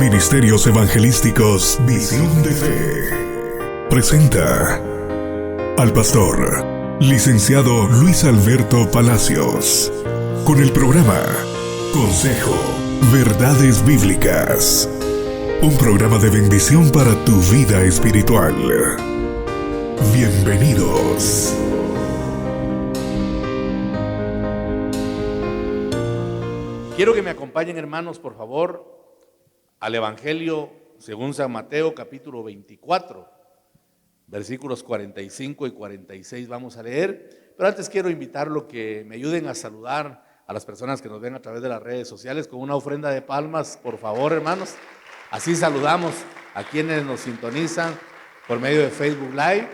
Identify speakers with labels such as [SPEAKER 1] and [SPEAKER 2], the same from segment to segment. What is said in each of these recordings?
[SPEAKER 1] Ministerios Evangelísticos Visión de Fe presenta al pastor licenciado Luis Alberto Palacios con el programa Consejo, Verdades Bíblicas, un programa de bendición para tu vida espiritual. Bienvenidos.
[SPEAKER 2] Quiero que me acompañen, hermanos, por favor, al Evangelio según San Mateo, capítulo 24, versículos 45 y 46 vamos a leer. Pero antes quiero invitarlo que me ayuden a saludar a las personas que nos ven a través de las redes sociales con una ofrenda de palmas, por favor, hermanos. Así saludamos a quienes nos sintonizan por medio de Facebook Live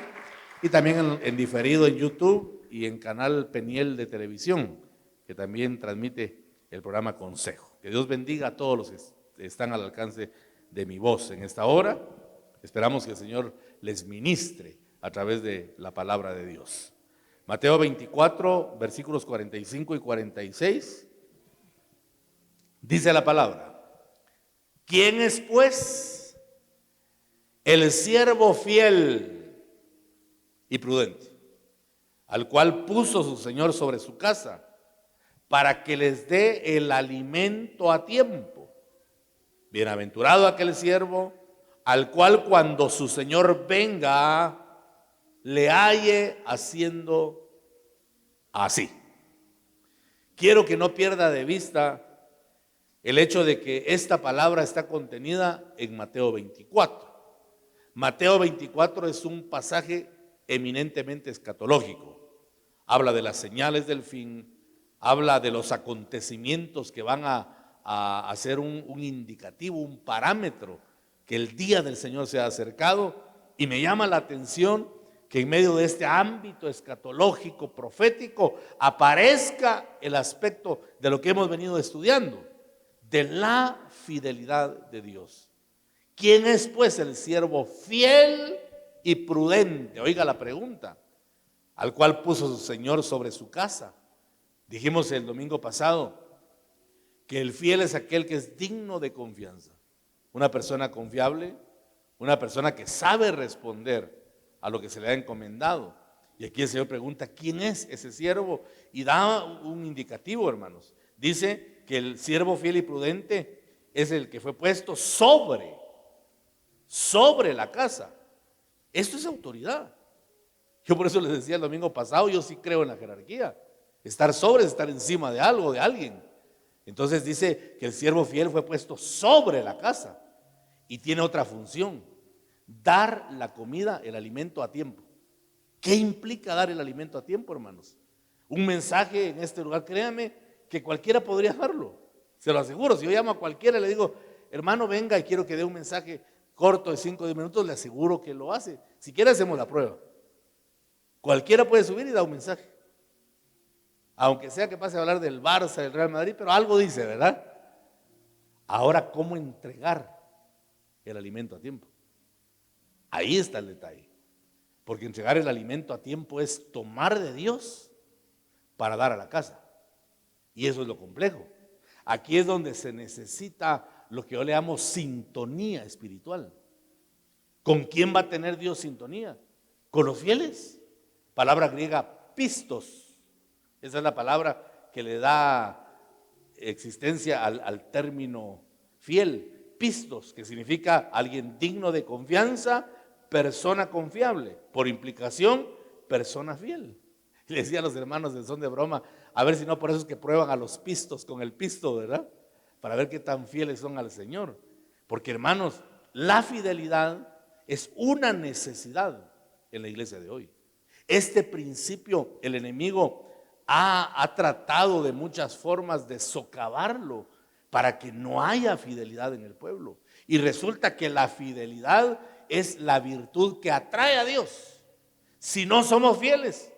[SPEAKER 2] y también en diferido en YouTube y en Canal Peniel de Televisión, que también transmite el programa Consejo. Que Dios bendiga a todos los que están al alcance de mi voz en esta hora. Esperamos que el Señor les ministre a través de la palabra de Dios. Mateo 24, versículos 45 y 46, dice la palabra: ¿Quién es pues el siervo fiel y prudente, al cual puso su Señor sobre su casa, para que les dé el alimento a tiempo? Bienaventurado aquel siervo al cual cuando su Señor venga le halle haciendo así. Quiero que no pierda de vista el hecho de que esta palabra está contenida en Mateo 24. Mateo 24 es un pasaje eminentemente escatológico. Habla de las señales del fin, habla de los acontecimientos que van a hacer un indicativo, un parámetro, que el día del Señor se ha acercado. Y me llama la atención que en medio de este ámbito escatológico, profético, aparezca el aspecto de lo que hemos venido estudiando, de la fidelidad de Dios. ¿Quién es pues el siervo fiel y prudente? Oiga la pregunta. Al cual puso su Señor sobre su casa. Dijimos el domingo pasado que el fiel es aquel que es digno de confianza. Una persona confiable, una persona que sabe responder a lo que se le ha encomendado. Y aquí el Señor pregunta, ¿quién es ese siervo? Y da un indicativo, hermanos. Dice que el siervo fiel y prudente es el que fue puesto sobre la casa. Esto es autoridad. Yo por eso les decía el domingo pasado, yo sí creo en la jerarquía. Estar sobre es estar encima de algo, de alguien. Entonces dice que el siervo fiel fue puesto sobre la casa y tiene otra función: dar la comida, el alimento a tiempo. ¿Qué implica dar el alimento a tiempo, hermanos? Un mensaje en este lugar, créanme que cualquiera podría darlo, se lo aseguro. Si yo llamo a cualquiera y le digo, hermano, venga y quiero que dé un mensaje corto de 5 o 10 minutos, le aseguro que lo hace. Si quiere hacemos la prueba. Cualquiera puede subir y dar un mensaje. Aunque sea que pase a hablar del Barça, del Real Madrid, pero algo dice, ¿verdad? Ahora, ¿cómo entregar el alimento a tiempo? Ahí está el detalle. Porque entregar el alimento a tiempo es tomar de Dios para dar a la casa. Y eso es lo complejo. Aquí es donde se necesita lo que yo le llamo sintonía espiritual. ¿Con quién va a tener Dios sintonía? Con los fieles. Palabra griega pistos. Esa es la palabra que le da existencia al término fiel. Pistos, que significa alguien digno de confianza, persona confiable. Por implicación, persona fiel. Y le decía a los hermanos del son de broma, a ver si no por eso es que prueban a los pistos con el pisto, ¿verdad? Para ver qué tan fieles son al Señor. Porque, hermanos, la fidelidad es una necesidad en la iglesia de hoy. Este principio el enemigo ha tratado de muchas formas de socavarlo para que no haya fidelidad en el pueblo. Y resulta que la fidelidad es la virtud que atrae a Dios. Si no somos fieles,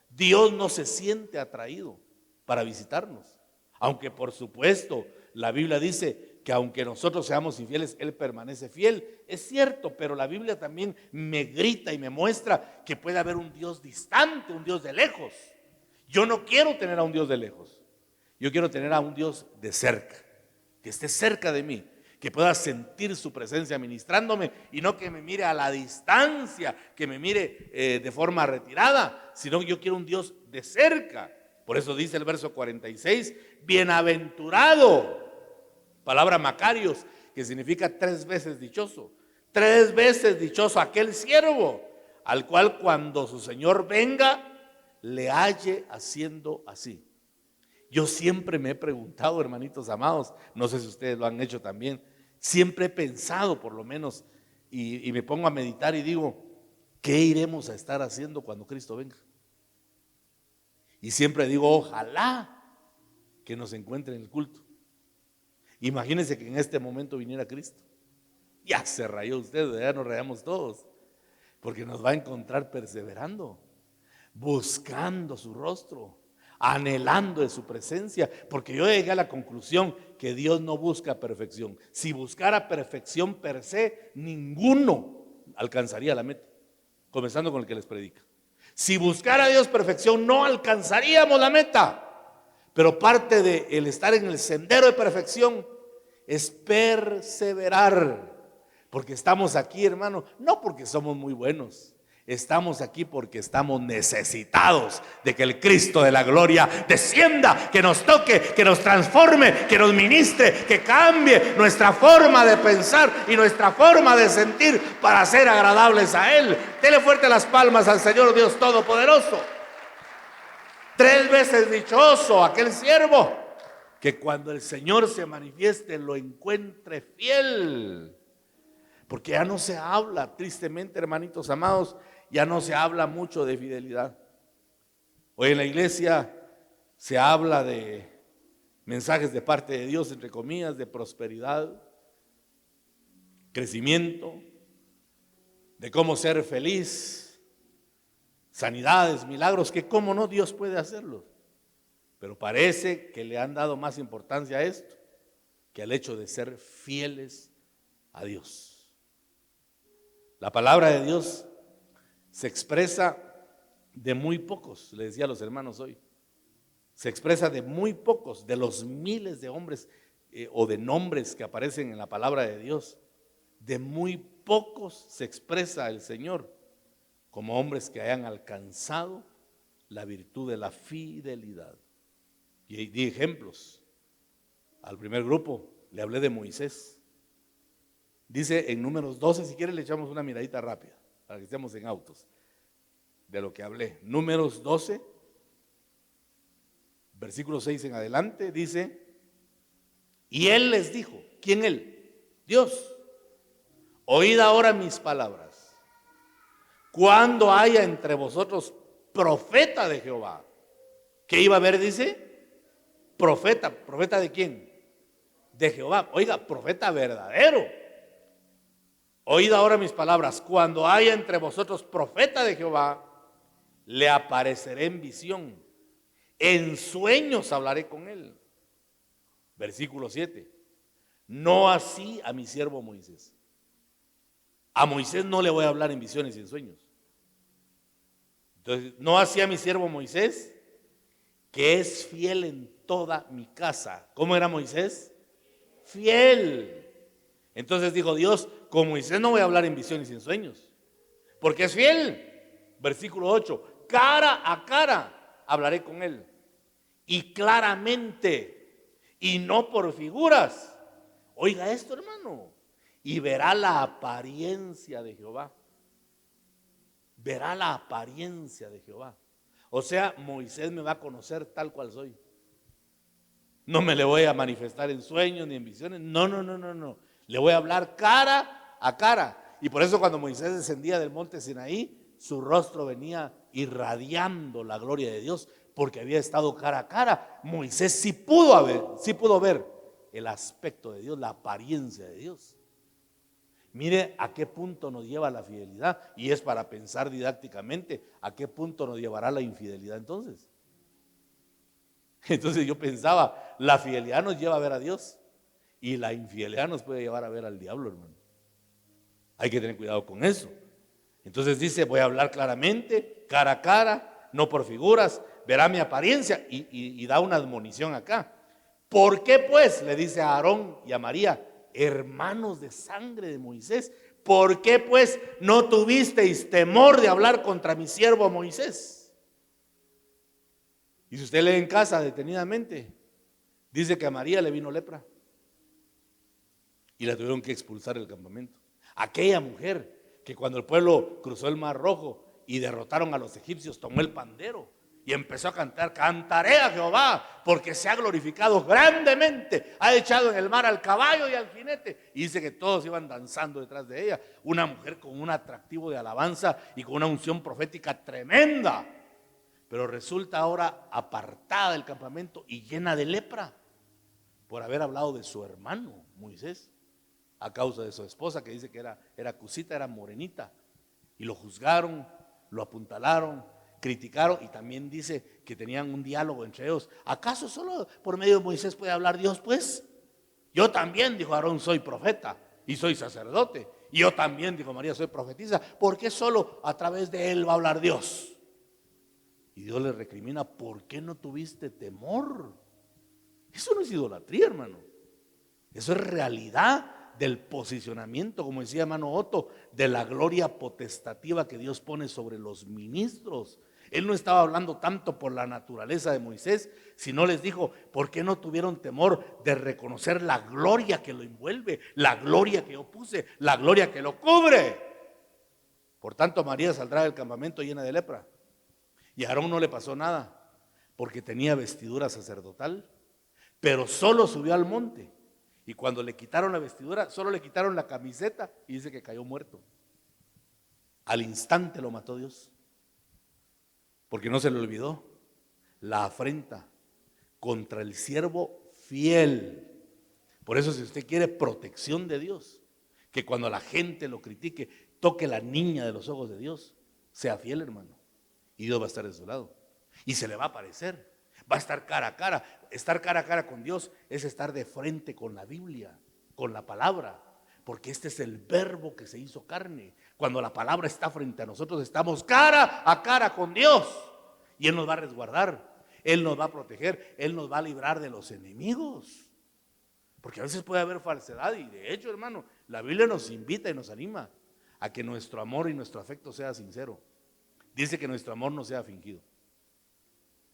[SPEAKER 2] Dios no se siente atraído para visitarnos. Aunque por supuesto la Biblia dice que aunque nosotros seamos infieles, Él permanece fiel. Es cierto, pero la Biblia también me grita y me muestra que puede haber un Dios distante, un Dios de lejos. Yo no quiero tener a un Dios de lejos. Yo quiero tener a un Dios de cerca, que esté cerca de mí, que pueda sentir su presencia ministrándome y no que me mire a la distancia, que me mire de forma retirada, sino que yo quiero un Dios de cerca. Por eso dice el verso 46, bienaventurado, palabra Macarios, que significa 3 veces dichoso. 3 veces dichoso aquel siervo al cual cuando su Señor venga le halle haciendo así. Yo siempre me he preguntado, hermanitos amados, no sé si ustedes lo han hecho también, siempre he pensado por lo menos y me pongo a meditar y digo, ¿qué iremos a estar haciendo cuando Cristo venga? Y siempre digo, ojalá que nos encuentre en el culto. Imagínense que en este momento viniera Cristo. Ya se rayó usted, ya nos rayamos todos, porque nos va a encontrar perseverando, buscando su rostro, anhelando de su presencia, porque yo llegué a la conclusión que Dios no busca perfección. Si buscara perfección per se, ninguno alcanzaría la meta, comenzando con el que les predica. Si buscara a Dios perfección, no alcanzaríamos la meta. Pero parte de el estar en el sendero de perfección es perseverar, porque estamos aquí, hermano, no porque somos muy buenos. Estamos aquí porque estamos necesitados de que el Cristo de la gloria descienda, que nos toque, que nos transforme, que nos ministre, que cambie nuestra forma de pensar y nuestra forma de sentir para ser agradables a Él. Dele fuerte las palmas al Señor Dios Todopoderoso. 3 veces dichoso aquel siervo que cuando el Señor se manifieste lo encuentre fiel. Porque ya no se habla, tristemente, hermanitos amados, ya no se habla mucho de fidelidad. Hoy en la iglesia se habla de mensajes de parte de Dios, entre comillas, de prosperidad, crecimiento, de cómo ser feliz, sanidades, milagros, que cómo no Dios puede hacerlos. Pero parece que le han dado más importancia a esto que al hecho de ser fieles a Dios. La palabra de Dios se expresa de muy pocos, le decía a los hermanos hoy, se expresa de muy pocos, de los miles de hombres o de nombres que aparecen en la palabra de Dios, de muy pocos se expresa el Señor como hombres que hayan alcanzado la virtud de la fidelidad. Y di ejemplos. Al primer grupo le hablé de Moisés. Dice en Números 12, si quiere le echamos una miradita rápida, para que estemos en autos, de lo que hablé. Números 12, versículo 6 en adelante, dice, y él les dijo, ¿quién él? Dios, oíd ahora mis palabras. Cuando haya entre vosotros profeta de Jehová, ¿qué iba a haber? Dice, profeta. ¿Profeta de quién? De Jehová. Oiga, profeta verdadero. Oíd ahora mis palabras, cuando haya entre vosotros profeta de Jehová, le apareceré en visión, en sueños hablaré con él. Versículo 7, no así a mi siervo Moisés. A Moisés no le voy a hablar en visiones y en sueños. Entonces, no así a mi siervo Moisés, que es fiel en toda mi casa. ¿Cómo era Moisés? Fiel. Entonces dijo Dios, con Moisés no voy a hablar en visiones y en sueños, porque es fiel. Versículo 8, cara a cara hablaré con él, y claramente, y no por figuras. Oiga esto, hermano, y verá la apariencia de Jehová. Verá la apariencia de Jehová. O sea, Moisés me va a conocer tal cual soy. No me le voy a manifestar en sueños ni en visiones. No. Le voy a hablar cara a cara. Y por eso cuando Moisés descendía del monte Sinaí, su rostro venía irradiando la gloria de Dios, porque había estado cara a cara. Moisés sí pudo ver el aspecto de Dios, la apariencia de Dios. Mire a qué punto nos lleva la fidelidad, y es para pensar didácticamente a qué punto nos llevará la infidelidad entonces. Entonces yo pensaba, la fidelidad nos lleva a ver a Dios y la infidelidad nos puede llevar a ver al diablo, hermano. Hay que tener cuidado con eso. Entonces dice, voy a hablar claramente, cara a cara, no por figuras, verá mi apariencia, y da una admonición acá. ¿Por qué pues? Le dice a Aarón y a María, hermanos de sangre de Moisés, ¿por qué pues no tuvisteis temor de hablar contra mi siervo Moisés? Y si usted lee en casa detenidamente, dice que a María le vino lepra y la tuvieron que expulsar del campamento. Aquella mujer que cuando el pueblo cruzó el Mar Rojo y derrotaron a los egipcios, tomó el pandero y empezó a cantar: cantaré a Jehová porque se ha glorificado grandemente, ha echado en el mar al caballo y al jinete. Y dice que todos iban danzando detrás de ella. Una mujer con un atractivo de alabanza y con una unción profética tremenda, pero resulta ahora apartada del campamento y llena de lepra por haber hablado de su hermano Moisés, a causa de su esposa, que dice que era cusita, era morenita, y lo juzgaron, lo apuntalaron, criticaron, y también dice que tenían un diálogo entre ellos. ¿Acaso solo por medio de Moisés puede hablar Dios? Pues yo también, dijo Aarón, soy profeta y soy sacerdote, y yo también, dijo María, soy profetisa. ¿Por qué solo a través de él va a hablar Dios? Y Dios le recrimina: ¿por qué no tuviste temor? Eso no es idolatría, hermano. Eso es realidad del posicionamiento, como decía hermano Otto, de la gloria potestativa que Dios pone sobre los ministros. Él no estaba hablando tanto por la naturaleza de Moisés, sino les dijo: ¿por qué no tuvieron temor de reconocer la gloria que lo envuelve, la gloria que yo puse, la gloria que lo cubre? Por tanto, María saldrá del campamento llena de lepra, y a Aarón no le pasó nada porque tenía vestidura sacerdotal, pero solo subió al monte. Y cuando le quitaron la vestidura, solo le quitaron la camiseta y dice que cayó muerto. Al instante lo mató Dios, porque no se le olvidó la afrenta contra el siervo fiel. Por eso, si usted quiere protección de Dios, que cuando la gente lo critique, toque la niña de los ojos de Dios, sea fiel, hermano, y Dios va a estar de su lado y se le va a aparecer. Va a estar cara a cara. Estar cara a cara con Dios es estar de frente con la Biblia, con la palabra, porque este es el verbo que se hizo carne. Cuando la palabra está frente a nosotros, estamos cara a cara con Dios, y Él nos va a resguardar, Él nos va a proteger, Él nos va a librar de los enemigos. Porque a veces puede haber falsedad, y de hecho, hermano, la Biblia nos invita y nos anima a que nuestro amor y nuestro afecto sea sincero. Dice que nuestro amor no sea fingido.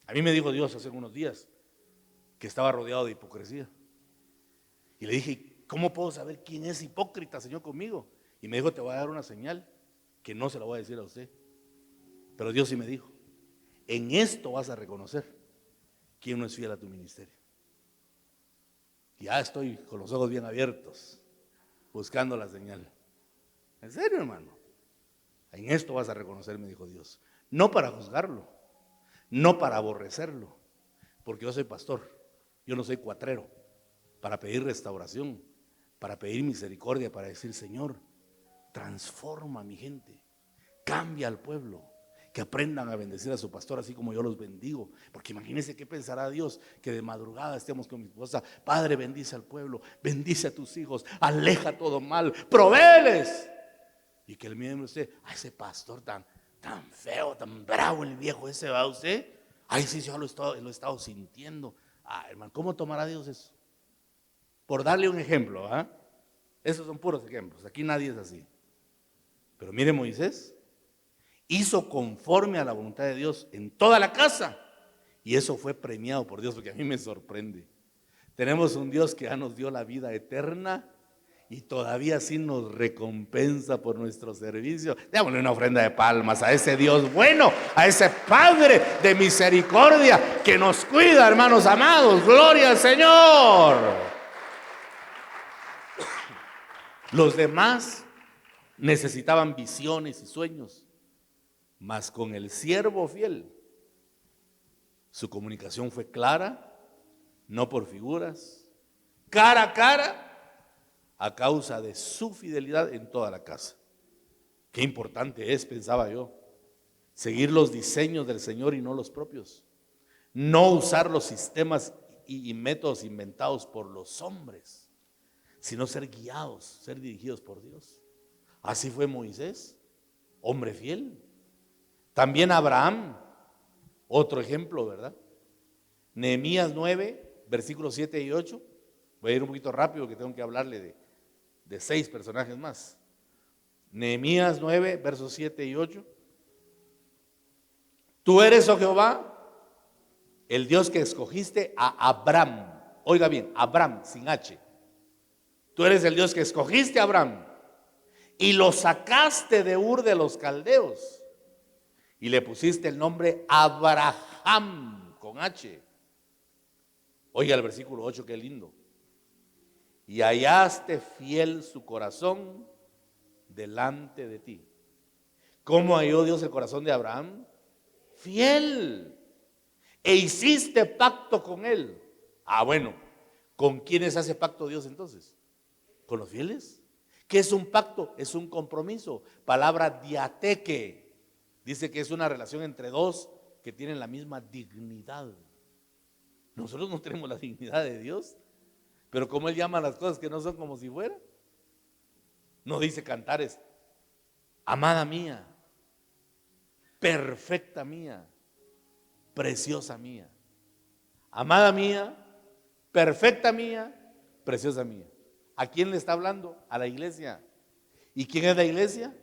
[SPEAKER 2] A mí me dijo Dios hace unos días que estaba rodeado de hipocresía. Y le dije: ¿cómo puedo saber quién es hipócrita, Señor, conmigo? Y me dijo: te voy a dar una señal que no se la voy a decir a usted. Pero Dios sí me dijo: en esto vas a reconocer quién no es fiel a tu ministerio. Y ya estoy con los ojos bien abiertos, buscando la señal. En serio, hermano. En esto vas a reconocer, me dijo Dios. No para juzgarlo, no para aborrecerlo, porque yo soy pastor, yo no soy cuatrero, para pedir restauración, para pedir misericordia, para decir: Señor, transforma a mi gente, cambia al pueblo, que aprendan a bendecir a su pastor así como yo los bendigo. Porque imagínense qué pensará Dios, que de madrugada estemos con mi esposa: Padre, bendice al pueblo, bendice a tus hijos, aleja todo mal, provéeles. Y que el miembro esté: ese pastor tan feo, tan bravo, el viejo ese, ¿va usted? Ay, sí, yo lo he estado sintiendo. Hermano, ¿cómo tomará Dios eso? Por darle un ejemplo, esos son puros ejemplos, aquí nadie es así. Pero mire, Moisés hizo conforme a la voluntad de Dios en toda la casa, y eso fue premiado por Dios, porque a mí me sorprende. Tenemos un Dios que ya nos dio la vida eterna y todavía así nos recompensa por nuestro servicio. Démosle una ofrenda de palmas a ese Dios bueno, a ese Padre de misericordia que nos cuida, hermanos amados. Gloria al Señor. Los demás necesitaban visiones y sueños, mas con el siervo fiel su comunicación fue clara, no por figuras, cara a cara, a causa de su fidelidad en toda la casa. Qué importante es, pensaba yo, seguir los diseños del Señor y no los propios. No usar los sistemas y métodos inventados por los hombres, sino ser guiados, ser dirigidos por Dios. Así fue Moisés, hombre fiel. También Abraham, otro ejemplo, ¿verdad? Nehemías 9, versículos 7 y 8. Voy a ir un poquito rápido porque tengo que hablarle de 6 personajes más. Nehemías 9, versos 7 y 8. Tú eres, oh Jehová, el Dios que escogiste a Abraham. Oiga bien, Abraham, sin H. Tú eres el Dios que escogiste a Abraham y lo sacaste de Ur de los Caldeos y le pusiste el nombre Abraham con H. Oiga el versículo 8, qué lindo. Y hallaste fiel su corazón delante de ti. ¿Cómo halló Dios el corazón de Abraham? Fiel. E hiciste pacto con él. Ah, bueno, ¿con quiénes hace pacto Dios entonces? ¿Con los fieles? ¿Qué es un pacto? Es un compromiso. Palabra diateque. Dice que es una relación entre dos que tienen la misma dignidad. Nosotros no tenemos la dignidad de Dios, pero como Él llama las cosas que no son como si fueran. No dice Cantares, amada mía, perfecta mía, preciosa mía. Amada mía, perfecta mía, preciosa mía. ¿A quién le está hablando? A la iglesia. ¿Y quién es la iglesia?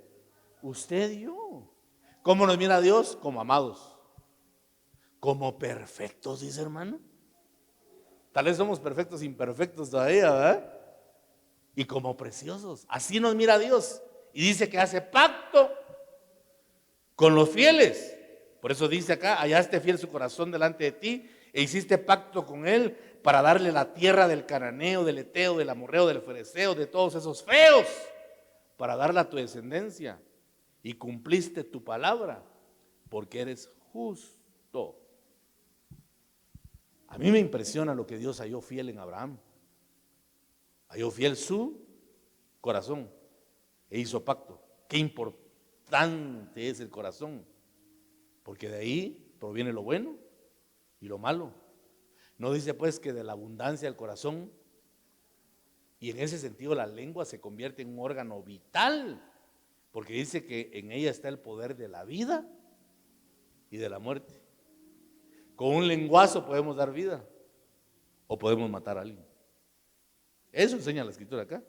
[SPEAKER 2] Usted y yo. ¿Cómo nos mira Dios? Como amados. Como perfectos, dice hermano. Tal vez somos perfectos imperfectos todavía, ¿verdad? Y como preciosos. Así nos mira Dios. Y dice que hace pacto con los fieles. Por eso dice acá, hallaste fiel su corazón delante de ti e hiciste pacto con él para darle la tierra del cananeo, del eteo, del amorreo, del fereceo, de todos esos feos, para darla a tu descendencia. Y cumpliste tu palabra porque eres justo. A mí me impresiona lo que Dios halló fiel en Abraham. Halló fiel su corazón e hizo pacto. Qué importante es el corazón, porque de ahí proviene lo bueno y lo malo. No dice pues que de la abundancia del corazón, y en ese sentido la lengua se convierte en un órgano vital, porque dice que en ella está el poder de la vida y de la muerte. Con un lenguazo podemos dar vida o podemos matar a alguien. Eso enseña la escritura acá.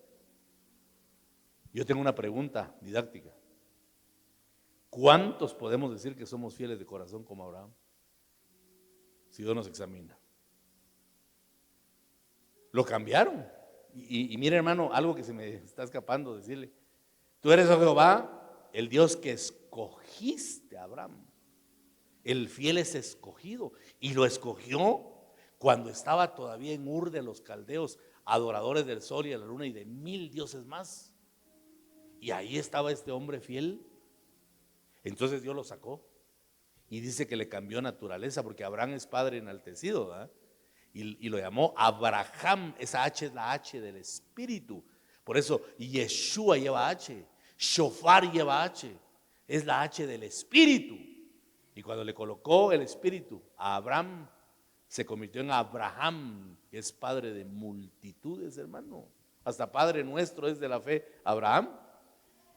[SPEAKER 2] Yo tengo una pregunta didáctica. ¿Cuántos podemos decir que somos fieles de corazón como Abraham? Si Dios nos examina. Lo cambiaron. Y mire, hermano, algo que se me está escapando decirle. Tú eres, oh Jehová, el Dios que escogiste a Abraham. El fiel es escogido. Y lo escogió cuando estaba todavía en Ur de los Caldeos, adoradores del sol y de la luna y de 1000 dioses más. Y ahí estaba este hombre fiel. Entonces Dios lo sacó. Y dice que le cambió naturaleza, porque Abraham es padre enaltecido, ¿verdad? Y lo llamó Abraham. Esa H es la H del Espíritu. Por eso Yeshua lleva H, Shofar lleva H, es la H del Espíritu. Y cuando le colocó el Espíritu a Abraham, se convirtió en Abraham, que es padre de multitudes, hermano. Hasta Padre nuestro es de la fe Abraham.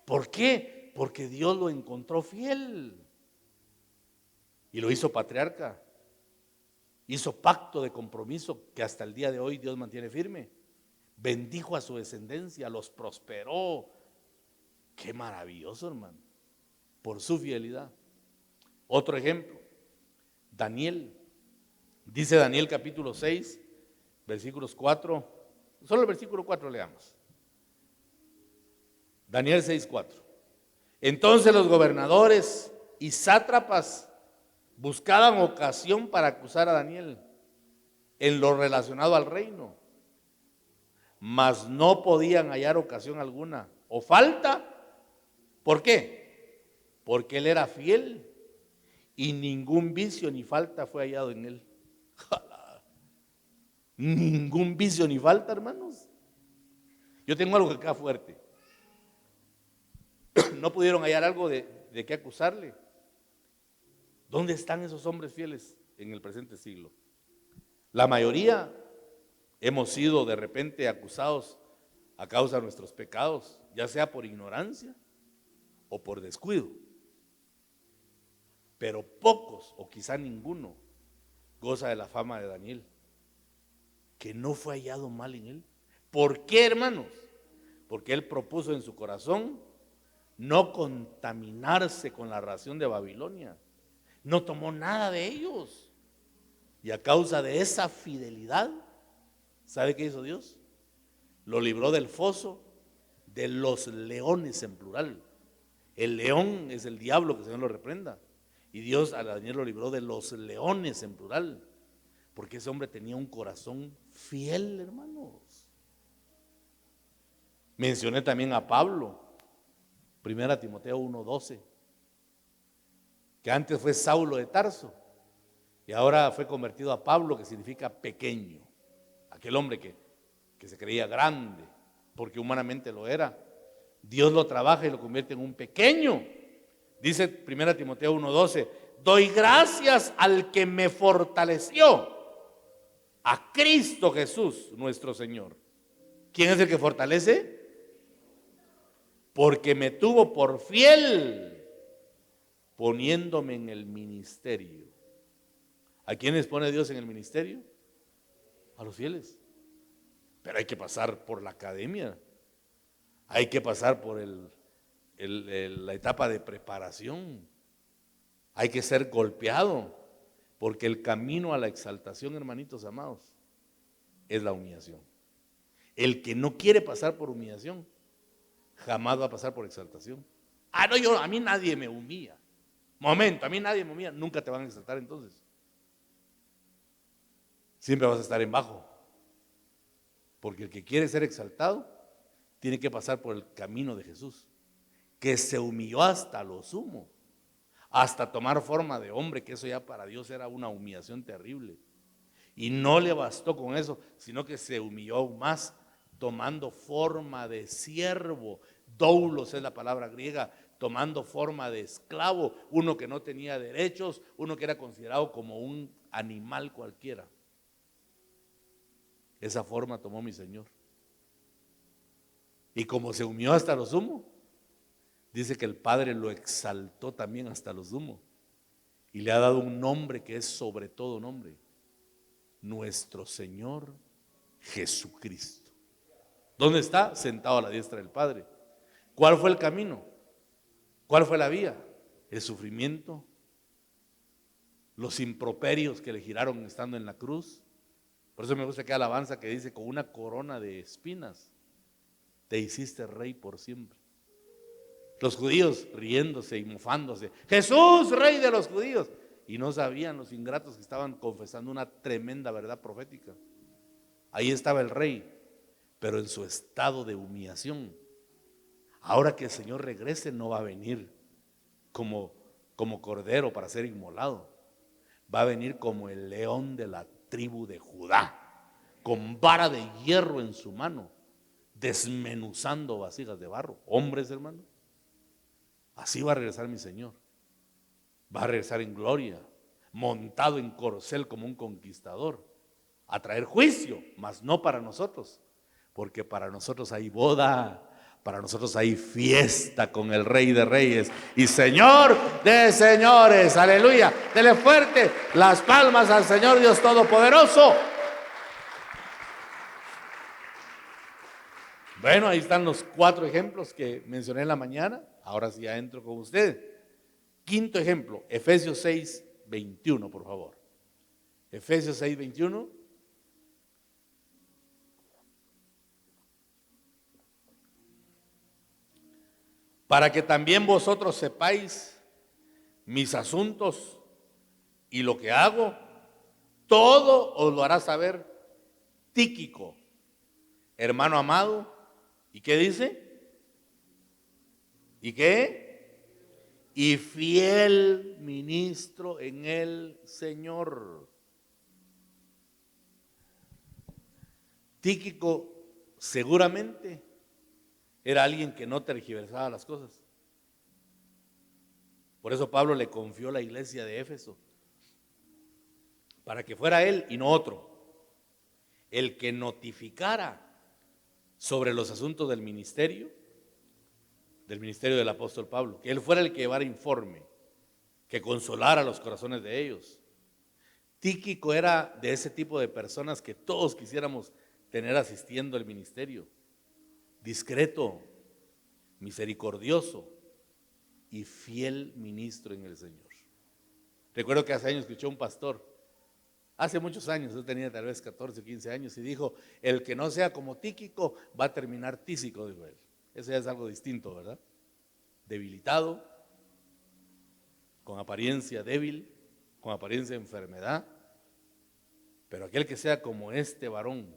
[SPEAKER 2] ¿Por qué? Porque Dios lo encontró fiel y lo hizo patriarca. Hizo pacto de compromiso que hasta el día de hoy Dios mantiene firme. Bendijo a su descendencia, los prosperó. Qué maravilloso, hermano, por su fidelidad. Otro ejemplo, Daniel. Dice Daniel capítulo 6, versículos 4. Solo el versículo 4 leamos. Daniel 6:4. Entonces los gobernadores y sátrapas buscaban ocasión para acusar a Daniel en lo relacionado al reino, mas no podían hallar ocasión alguna o falta. ¿Por qué? Porque él era fiel y ningún vicio ni falta fue hallado en él. Ningún vicio ni falta, hermanos. Yo tengo algo acá fuerte. No pudieron hallar algo de qué acusarle. ¿Dónde están esos hombres fieles en el presente siglo? La mayoría hemos sido de repente acusados a causa de nuestros pecados, ya sea por ignorancia o por descuido. Pero pocos, o quizá ninguno, goza de la fama de Daniel, que no fue hallado mal en él. ¿Por qué, hermanos? porque él propuso en su corazón no contaminarse con la ración de Babilonia. No tomó nada de ellos. Y a causa de esa fidelidad, ¿sabe qué hizo Dios? Lo libró del foso de los leones en plural. El león es el diablo, que el Señor lo reprenda. Y Dios a Daniel lo libró de los leones en plural. Porque ese hombre tenía un corazón fiel, hermanos. Mencioné también a Pablo, 1 Timoteo 1:12, que antes fue Saulo de Tarso y ahora fue convertido a Pablo, que significa pequeño. Aquel hombre que se creía grande, porque humanamente lo era. Dios lo trabaja y lo convierte en un pequeño. Dice 1 Timoteo 1:12, doy gracias al que me fortaleció, a Cristo Jesús nuestro Señor. ¿Quién es el que fortalece? Porque me tuvo por fiel, poniéndome en el ministerio. ¿A quiénes pone Dios en el ministerio? A los fieles. Pero hay que pasar por la academia, hay que pasar por la etapa de preparación, hay que ser golpeado, porque el camino a la exaltación, hermanitos amados, es la humillación. El que no quiere pasar por humillación jamás va a pasar por exaltación. No, a mí nadie me humilla. Momento, a mí nadie me humilla. Nunca te van a exaltar entonces. Siempre vas a estar en bajo. Porque el que quiere ser exaltado tiene que pasar por el camino de Jesús, que se humilló hasta lo sumo, hasta tomar forma de hombre, que eso ya para Dios era una humillación terrible. Y no le bastó con eso, sino que se humilló aún más, tomando forma de siervo. Doulos es la palabra griega, tomando forma de esclavo, uno que no tenía derechos, uno que era considerado como un animal cualquiera. Esa forma tomó mi Señor. Y como se humilló hasta lo sumo, dice que el Padre lo exaltó también hasta lo sumo y le ha dado un nombre que es sobre todo nombre: nuestro Señor Jesucristo. ¿Dónde está? Sentado a la diestra del Padre. ¿Cuál fue el camino? ¿Cuál fue la vía? El sufrimiento, los improperios que le giraron estando en la cruz. Por eso me gusta aquella alabanza que dice: con una corona de espinas te hiciste rey por siempre. Los judíos riéndose y mofándose: Jesús, rey de los judíos. Y no sabían los ingratos que estaban confesando una tremenda verdad profética. Ahí estaba el rey, pero en su estado de humillación. Ahora que el Señor regrese, no va a venir como cordero para ser inmolado. Va a venir como el león de la tribu de Judá, con vara de hierro en su mano, desmenuzando vasijas de barro. Hombres, hermano, así va a regresar mi Señor. Va a regresar en gloria, montado en corcel como un conquistador, a traer juicio, mas no para nosotros, porque para nosotros hay boda, para nosotros hay fiesta con el Rey de Reyes y Señor de señores. Aleluya. Dele fuerte las palmas al Señor Dios Todopoderoso. Bueno, ahí están los 4 ejemplos que mencioné en la mañana. Ahora sí ya entro con usted. Quinto ejemplo, Efesios 6:21, por favor. Efesios 6:21. Para que también vosotros sepáis mis asuntos y lo que hago, todo os lo hará saber Tíquico, hermano amado. ¿Y qué dice? ¿Y qué? Y fiel ministro en el Señor. Tíquico seguramente era alguien que no tergiversaba las cosas. Por eso Pablo le confió la iglesia de Éfeso, para que fuera él y no otro el que notificara sobre los asuntos del ministerio del apóstol Pablo, que él fuera el que llevara informe, que consolara los corazones de ellos. Tíquico era de ese tipo de personas que todos quisiéramos tener asistiendo al ministerio. discreto, misericordioso y fiel ministro en el Señor. Recuerdo que hace años escuché a un pastor, hace muchos años, yo tenía tal vez 14 o 15 años, y dijo: el que no sea como Tíquico va a terminar tísico, dijo él. Eso ya es algo distinto, ¿verdad? Debilitado, con apariencia débil, con apariencia de enfermedad. Pero aquel que sea como este varón,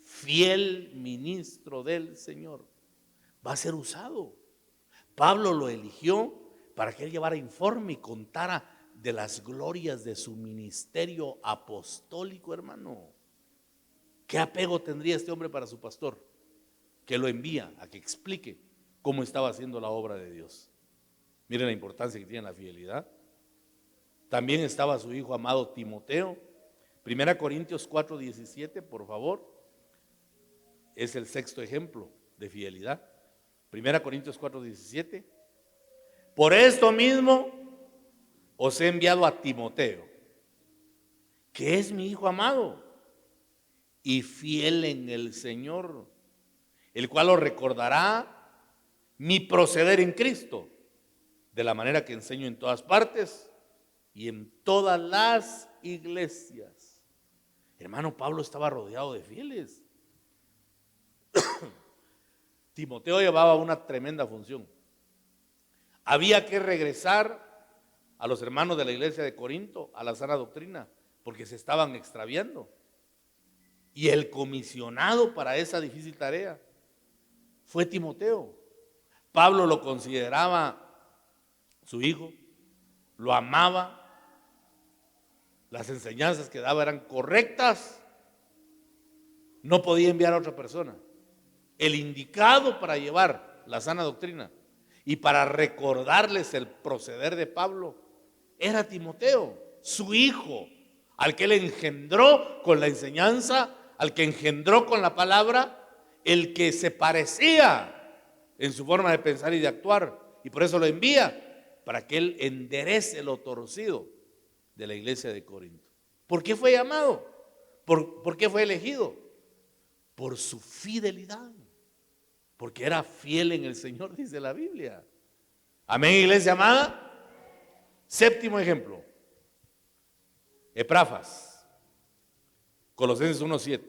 [SPEAKER 2] fiel ministro del Señor, va a ser usado. Pablo lo eligió para que él llevara informe y contara de las glorias de su ministerio apostólico, hermano. ¿Qué apego tendría este hombre para su pastor? Que lo envía a que explique cómo estaba haciendo la obra de Dios. Miren la importancia que tiene la fidelidad. También estaba su hijo amado Timoteo. 1 Corintios 4:17, por favor. Es el sexto ejemplo de fidelidad. 1 Corintios 4:17. Por esto mismo os he enviado a Timoteo, que es mi hijo amado y fiel en el Señor, el cual os recordará mi proceder en Cristo, de la manera que enseño en todas partes y en todas las iglesias. Hermano, Pablo estaba rodeado de fieles. Timoteo llevaba una tremenda función. Había que regresar a los hermanos de la iglesia de Corinto a la sana doctrina, porque se estaban extraviando. Y el comisionado para esa difícil tarea fue Timoteo. Pablo lo consideraba su hijo, lo amaba, las enseñanzas que daba eran correctas, no podía enviar a otra persona. El indicado para llevar la sana doctrina y para recordarles el proceder de Pablo era Timoteo, su hijo, al que él engendró con la enseñanza, al que engendró con la palabra, el que se parecía en su forma de pensar y de actuar, y por eso lo envía, para que él enderece lo torcido de la iglesia de Corinto. ¿Por qué fue llamado? ¿Por qué fue elegido? Por su fidelidad, porque era fiel en el Señor, dice la Biblia. Amén, iglesia amada. Séptimo ejemplo, Epafras, Colosenses 1:7.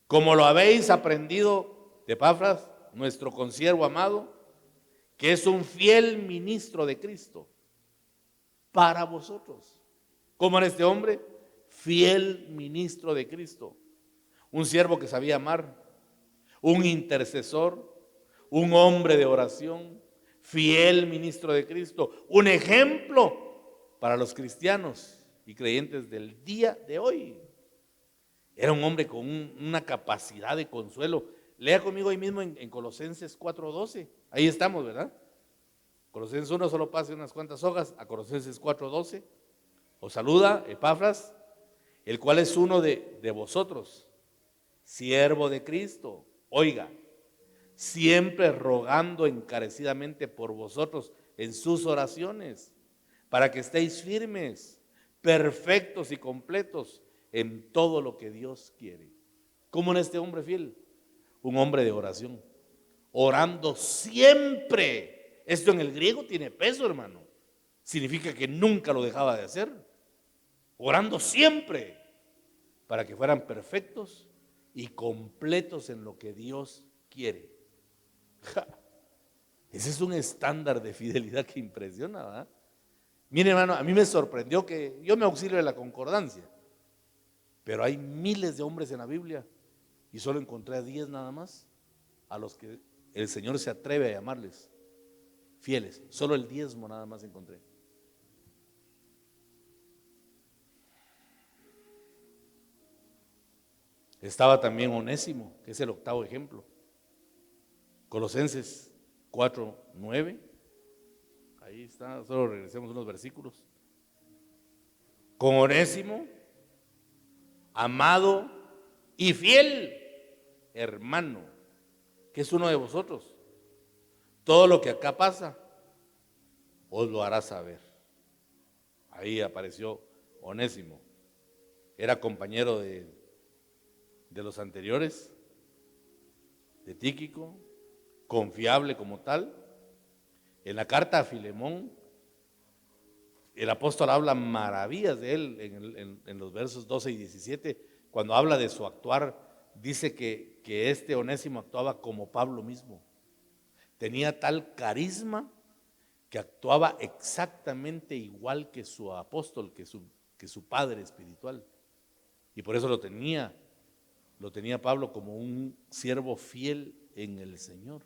[SPEAKER 2] Como lo habéis aprendido de Epafras, nuestro consiervo amado, que es un fiel ministro de Cristo para vosotros. ¿Cómo era este hombre? Fiel ministro de Cristo, un siervo que sabía amar, un intercesor, un hombre de oración, fiel ministro de Cristo, un ejemplo para los cristianos y creyentes del día de hoy. Era un hombre con una capacidad de consuelo. Lea conmigo ahí mismo en Colosenses 4:12. Ahí estamos, ¿verdad? Colosenses 1, solo pase unas cuantas hojas a Colosenses 4:12. Os saluda Epafras, el cual es uno de vosotros, siervo de Cristo. Oiga, siempre rogando encarecidamente por vosotros en sus oraciones, para que estéis firmes, perfectos y completos en todo lo que Dios quiere. ¿Cómo era este hombre fiel? Un hombre de oración, orando siempre. Esto en el griego tiene peso, hermano. Significa que nunca lo dejaba de hacer. Orando siempre para que fueran perfectos y completos en lo que Dios quiere. Ese es un estándar de fidelidad que impresiona, ¿verdad? Mire, hermano, a mí me sorprendió que yo me auxilio de la concordancia, pero hay miles de hombres en la Biblia y solo encontré a 10 nada más a los que el Señor se atreve a llamarles fieles. Solo el 10 nada más encontré. Estaba también Onésimo, que es el octavo ejemplo. Colosenses 4:9. Ahí está, solo regresemos unos versículos. Con Onésimo, amado y fiel hermano, que es uno de vosotros. Todo lo que acá pasa, os lo hará saber. Ahí apareció Onésimo. Era compañero de los anteriores. de Tíquico, confiable como tal. En la carta a Filemón, el apóstol habla maravillas de él en los versos 12 y 17. Cuando habla de su actuar, dice que este Onésimo actuaba como Pablo mismo. Tenía tal carisma que actuaba exactamente igual que su apóstol, que su padre espiritual. Y por eso lo tenía Pablo como un siervo fiel en el Señor.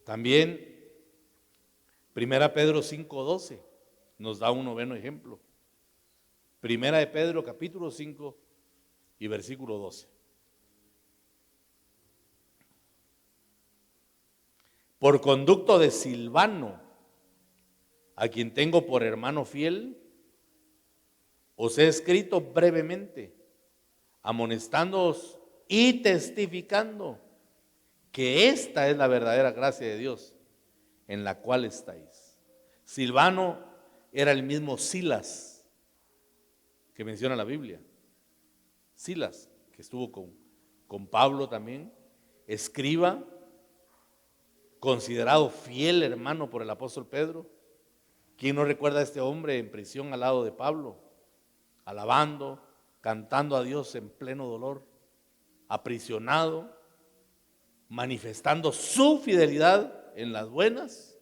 [SPEAKER 2] También 1 Pedro 5:12 nos da un noveno ejemplo. 1 de Pedro capítulo 5 y versículo 12. Por conducto de Silvano, a quien tengo por hermano fiel, os he escrito brevemente, amonestándoos y testificando que esta es la verdadera gracia de Dios en la cual estáis. Silvano era el mismo Silas que menciona la Biblia. Silas, que estuvo con Pablo también, escriba, considerado fiel hermano por el apóstol Pedro. ¿Quién no recuerda a este hombre en prisión al lado de Pablo, alabando, cantando a Dios en pleno dolor, aprisionado, manifestando su fidelidad en las buenas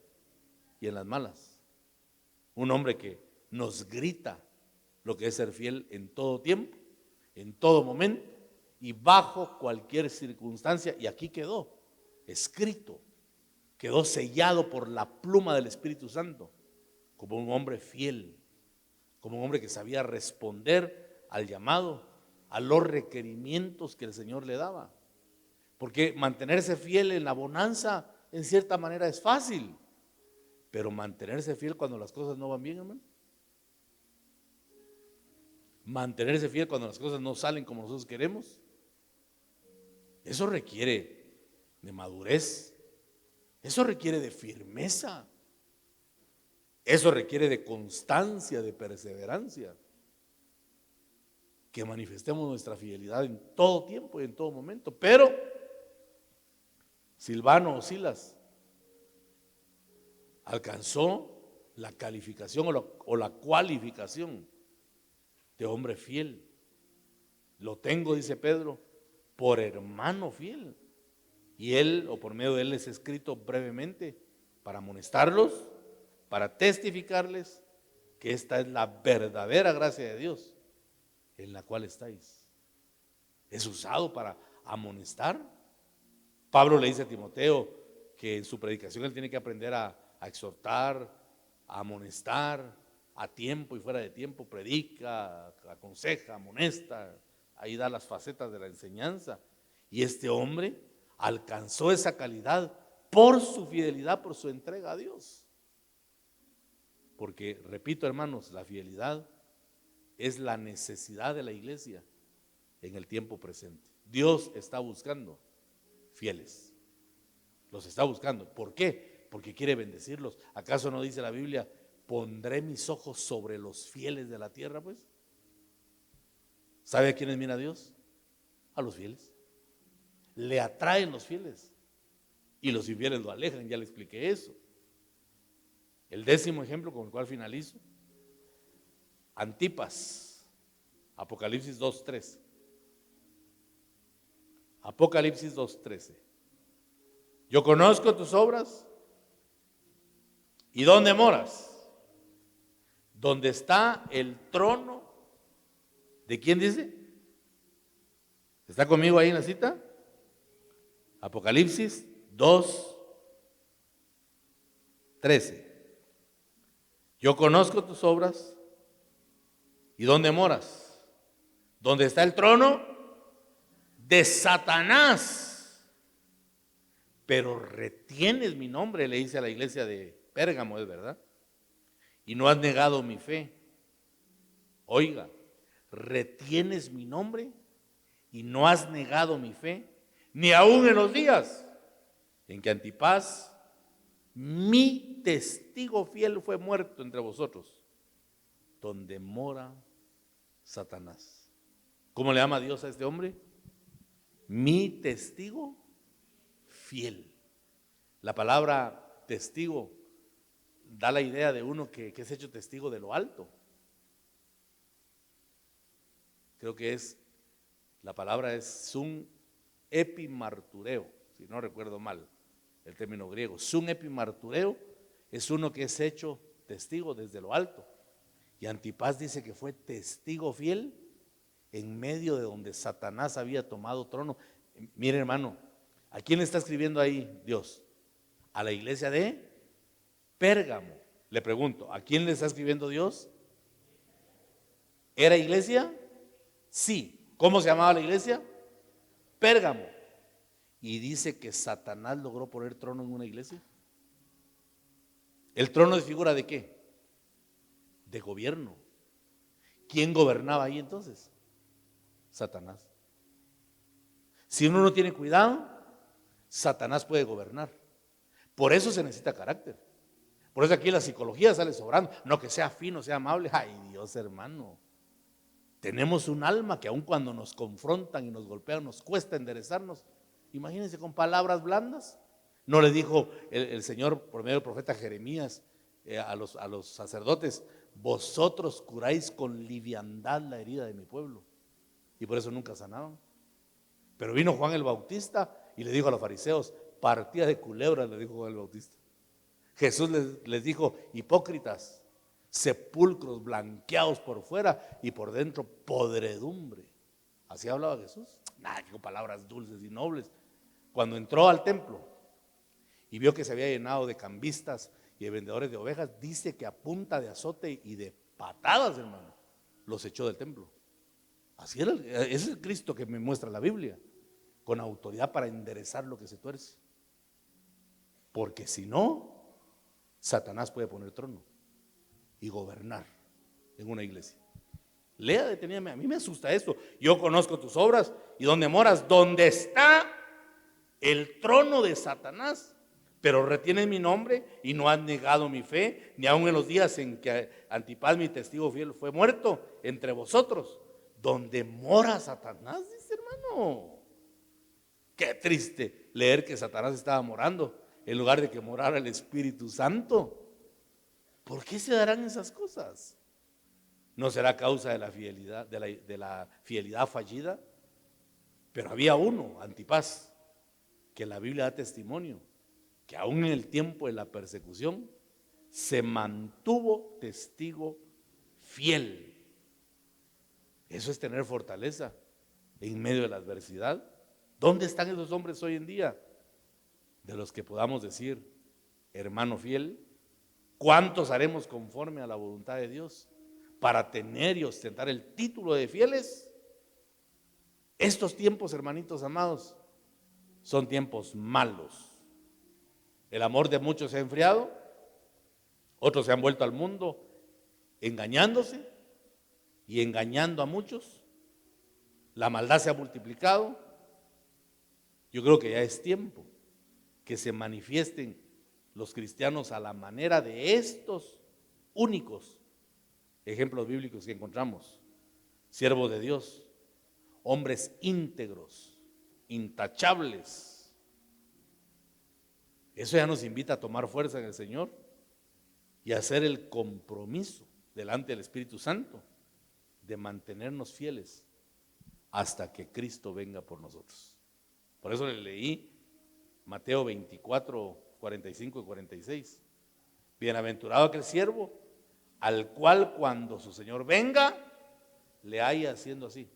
[SPEAKER 2] y en las malas? Un hombre que nos grita lo que es ser fiel en todo tiempo, en todo momento y bajo cualquier circunstancia. Y aquí quedó escrito, quedó sellado por la pluma del Espíritu Santo, como un hombre fiel, como un hombre que sabía responder al llamado, a los requerimientos que el Señor le daba. Porque mantenerse fiel en la bonanza, en cierta manera, es fácil, pero mantenerse fiel cuando las cosas no van bien, hermano, mantenerse fiel cuando las cosas no salen como nosotros queremos, eso requiere de madurez, eso requiere de firmeza, eso requiere de constancia, de perseverancia. Que manifestemos nuestra fidelidad en todo tiempo y en todo momento. Pero Silvano o Silas alcanzó la calificación o la cualificación de hombre fiel. Lo tengo, dice Pedro, por hermano fiel. Y él, o por medio de él, les he escrito brevemente para amonestarlos, para testificarles que esta es la verdadera gracia de Dios en la cual estáis. Es usado para amonestar. Pablo le dice a Timoteo que en su predicación él tiene que aprender a exhortar, a amonestar, a tiempo y fuera de tiempo, predica, aconseja, amonesta, ahí da las facetas de la enseñanza. Y este hombre alcanzó esa calidad por su fidelidad, por su entrega a Dios. Porque, repito, hermanos, la fidelidad es la necesidad de la iglesia en el tiempo presente. Dios está buscando fieles, los está buscando. ¿Por qué? Porque quiere bendecirlos. ¿Acaso no dice la Biblia, pondré mis ojos sobre los fieles de la tierra? Pues, ¿sabe a quiénes mira Dios? A los fieles. Le atraen los fieles y los infieles lo alejan. Ya le expliqué eso. El 10º ejemplo con el cual finalizo: Antipas, Apocalipsis 2:13. Apocalipsis 2:13. Yo conozco tus obras y dónde moras, donde está el trono de quién dice. ¿Está conmigo ahí en la cita? Apocalipsis 2:13. Yo conozco tus obras y dónde moras, donde está el trono de Satanás, pero retienes mi nombre, le dice a la iglesia de Pérgamo, es verdad, y no has negado mi fe. Oiga, retienes mi nombre y no has negado mi fe, ni aún en los días en que Antipas, mi testigo fiel, fue muerto entre vosotros, donde mora Satanás. ¿Cómo le llama Dios a este hombre? mi testigo fiel. La palabra testigo da la idea de uno que es hecho testigo de lo alto. Creo que la palabra es sun epimartureo, si no recuerdo mal el término griego. Sun epimartureo es uno que es hecho testigo desde lo alto. Y Antipas dice que fue testigo fiel en medio de donde Satanás había tomado trono. Mire, hermano, ¿a quién le está escribiendo ahí Dios? A la iglesia de Pérgamo. Le pregunto, ¿a quién le está escribiendo Dios? ¿Era iglesia? Sí. ¿Cómo se llamaba la iglesia? Pérgamo. Y dice que Satanás logró poner trono en una iglesia. ¿El trono es figura de qué? De gobierno. ¿Quién gobernaba ahí entonces? Satanás. Si uno no tiene cuidado, Satanás puede gobernar. Por eso se necesita carácter. Por eso aquí la psicología sale sobrando. No que sea fino, sea amable. Ay, Dios, hermano. Tenemos un alma que aun cuando nos confrontan y nos golpean, nos cuesta enderezarnos. Imagínense con palabras blandas. No le dijo el Señor por medio del profeta Jeremías a los sacerdotes: vosotros curáis con liviandad la herida de mi pueblo. Y por eso nunca sanaban. Pero vino Juan el Bautista y le dijo a los fariseos: partida de culebras, le dijo Juan el Bautista. Jesús les dijo: hipócritas, sepulcros blanqueados por fuera y por dentro podredumbre. Así hablaba Jesús. Nada, con palabras dulces y nobles. Cuando entró al templo y vio que se había llenado de cambistas y de vendedores de ovejas, dice que a punta de azote y de patadas, hermano, los echó del templo. Así era, ese es el Cristo que me muestra la Biblia, con autoridad para enderezar lo que se tuerce. Porque si no, Satanás puede poner trono y gobernar en una iglesia. Lea detenidamente, a mí me asusta esto. Yo conozco tus obras y donde moras, donde está el trono de Satanás, pero retienes mi nombre y no has negado mi fe, ni aun en los días en que Antipas, mi testigo fiel, fue muerto entre vosotros. Donde mora Satanás, dice, hermano. Qué triste leer que Satanás estaba morando en lugar de que morara el Espíritu Santo. ¿Por qué se darán esas cosas? ¿No será causa de la fidelidad, de la fidelidad fallida? Pero había uno, Antipas, que la Biblia da testimonio, que aún en el tiempo de la persecución se mantuvo testigo fiel. Eso es tener fortaleza en medio de la adversidad. ¿Dónde están esos hombres hoy en día? De los que podamos decir: hermano fiel, ¿cuántos haremos conforme a la voluntad de Dios para tener y ostentar el título de fieles? Estos tiempos, hermanitos amados, son tiempos malos. El amor de muchos se ha enfriado, otros se han vuelto al mundo engañándose y engañando a muchos. La maldad se ha multiplicado. Yo creo que ya es tiempo que se manifiesten los cristianos a la manera de estos únicos ejemplos bíblicos que encontramos: siervos de Dios, hombres íntegros, intachables. Eso ya nos invita a tomar fuerza en el Señor y a hacer el compromiso delante del Espíritu Santo de mantenernos fieles hasta que Cristo venga por nosotros. Por eso le leí Mateo 24, 45 y 46. Bienaventurado aquel siervo al cual cuando su Señor venga le haya haciendo así.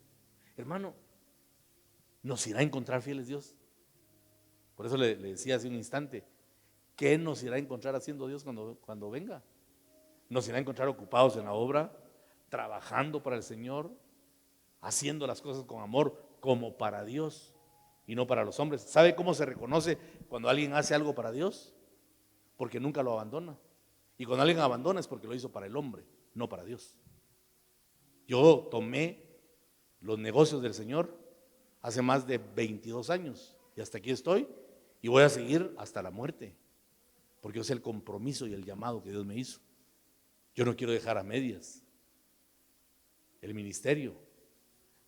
[SPEAKER 2] Hermano, ¿nos irá a encontrar fieles Dios? Por eso le decía hace un instante: ¿qué nos irá a encontrar haciendo Dios cuando venga? ¿Nos irá a encontrar ocupados en la obra, trabajando para el Señor, haciendo las cosas con amor como para Dios y no para los hombres? ¿Sabe cómo se reconoce cuando alguien hace algo para Dios? Porque nunca lo abandona. Y cuando alguien abandona es porque lo hizo para el hombre, no para Dios. Yo tomé los negocios del Señor hace más de 22 años y hasta aquí estoy y voy a seguir hasta la muerte, porque es el compromiso y el llamado que Dios me hizo. Yo no quiero dejar a medias el ministerio,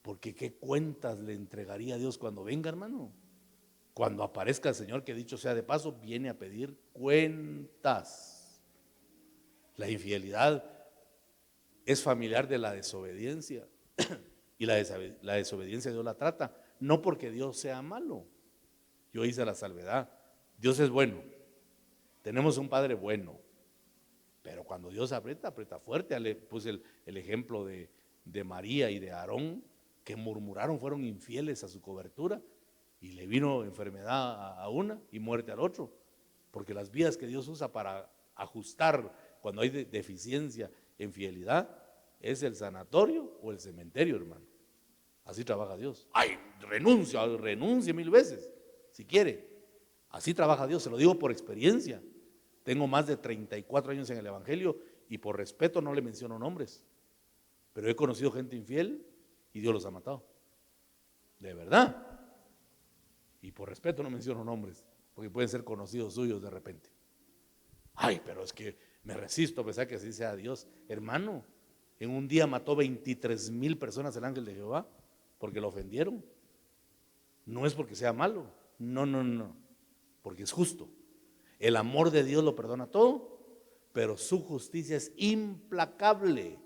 [SPEAKER 2] Porque ¿qué cuentas le entregaría a Dios cuando venga, hermano? Cuando aparezca el Señor, que dicho sea de paso, viene a pedir cuentas. La infidelidad es familiar de la desobediencia. Y la desobediencia Dios la trata, no porque Dios sea malo. Yo hice la salvedad. Dios es bueno. Tenemos un Padre bueno. Pero cuando Dios aprieta, aprieta fuerte. Ya le puse el ejemplo de María y de Aarón, que murmuraron, fueron infieles a su cobertura. Y le vino enfermedad a una y muerte al otro. Porque las vías que Dios usa para ajustar cuando hay deficiencia en fidelidad es el sanatorio o el cementerio, hermano. Así trabaja Dios. Ay, renuncie 1000 veces, si quiere. Así trabaja Dios, se lo digo por experiencia. Tengo más de 34 años en el Evangelio y por respeto no le menciono nombres. Pero he conocido gente infiel y Dios los ha matado. De verdad. Y por respeto no menciono nombres, porque pueden ser conocidos suyos de repente. Ay, pero es que me resisto a pensar que así sea Dios. Hermano, en un día mató 23,000 personas el ángel de Jehová porque lo ofendieron. No es porque sea malo, no, porque es justo. El amor de Dios lo perdona todo, pero su justicia es implacable.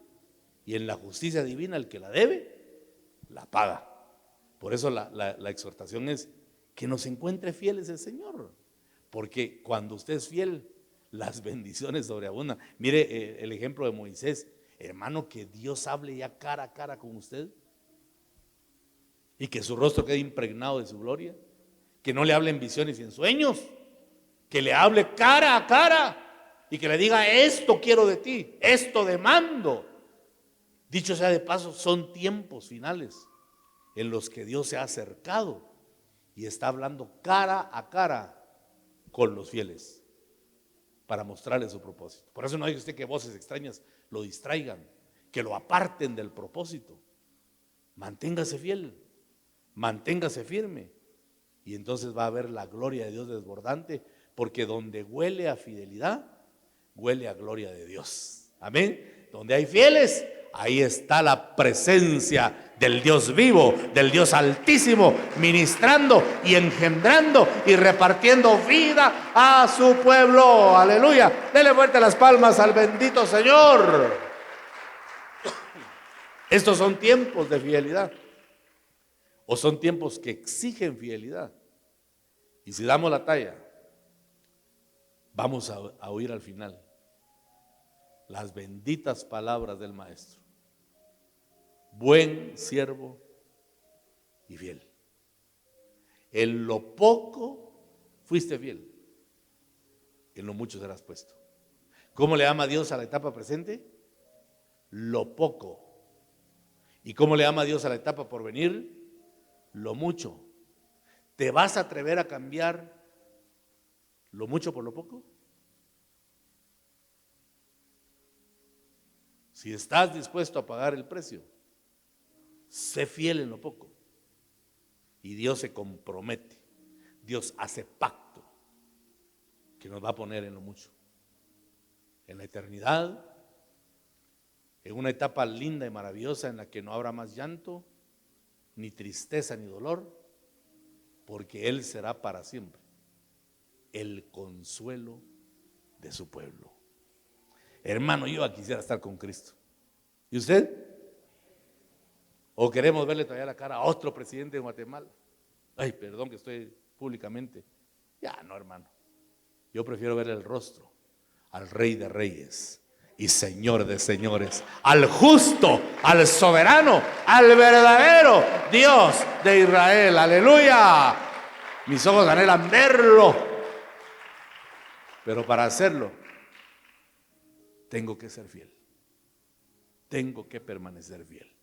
[SPEAKER 2] Y en la justicia divina el que la debe, la paga. Por eso la exhortación es que nos encuentre fieles el Señor, porque cuando usted es fiel, las bendiciones sobreabundan. Mire el ejemplo de Moisés, hermano, que Dios hable ya cara a cara con usted y que su rostro quede impregnado de su gloria, que no le hable en visiones y en sueños, que le hable cara a cara y que le diga: esto quiero de ti, esto demando. Dicho sea de paso, son tiempos finales en los que Dios se ha acercado y está hablando cara a cara con los fieles para mostrarles su propósito. Por eso no diga usted que voces extrañas lo distraigan, que lo aparten del propósito. Manténgase fiel, manténgase firme, y entonces va a haber la gloria de Dios desbordante, porque donde huele a fidelidad, huele a gloria de Dios. Amén. Donde hay fieles, ahí está la presencia del Dios vivo, del Dios altísimo, ministrando y engendrando y repartiendo vida a su pueblo. Aleluya. Dele fuerte las palmas al bendito Señor. Estos son tiempos de fidelidad, o son tiempos que exigen fidelidad. Y si damos la talla, vamos a oír al final las benditas palabras del Maestro: buen siervo y fiel. En lo poco fuiste fiel, en lo mucho serás puesto. ¿Cómo le ama Dios a la etapa presente? Lo poco. ¿Y cómo le ama Dios a la etapa por venir? Lo mucho. ¿Te vas a atrever a cambiar lo mucho por lo poco? Si estás dispuesto a pagar el precio, sé fiel en lo poco. Y Dios se compromete, Dios hace pacto que nos va a poner en lo mucho. En la eternidad, en una etapa linda y maravillosa en la que no habrá más llanto, ni tristeza, ni dolor, porque Él será para siempre el consuelo de su pueblo. Hermano, yo quisiera estar con Cristo. ¿Y usted? ¿O queremos verle todavía la cara a otro presidente de Guatemala? Ay, perdón que estoy públicamente. Ya no, hermano. Yo prefiero ver el rostro al Rey de Reyes y Señor de señores, al justo, al soberano, al verdadero Dios de Israel. Aleluya. Mis ojos anhelan verlo, pero para hacerlo tengo que ser fiel, tengo que permanecer fiel.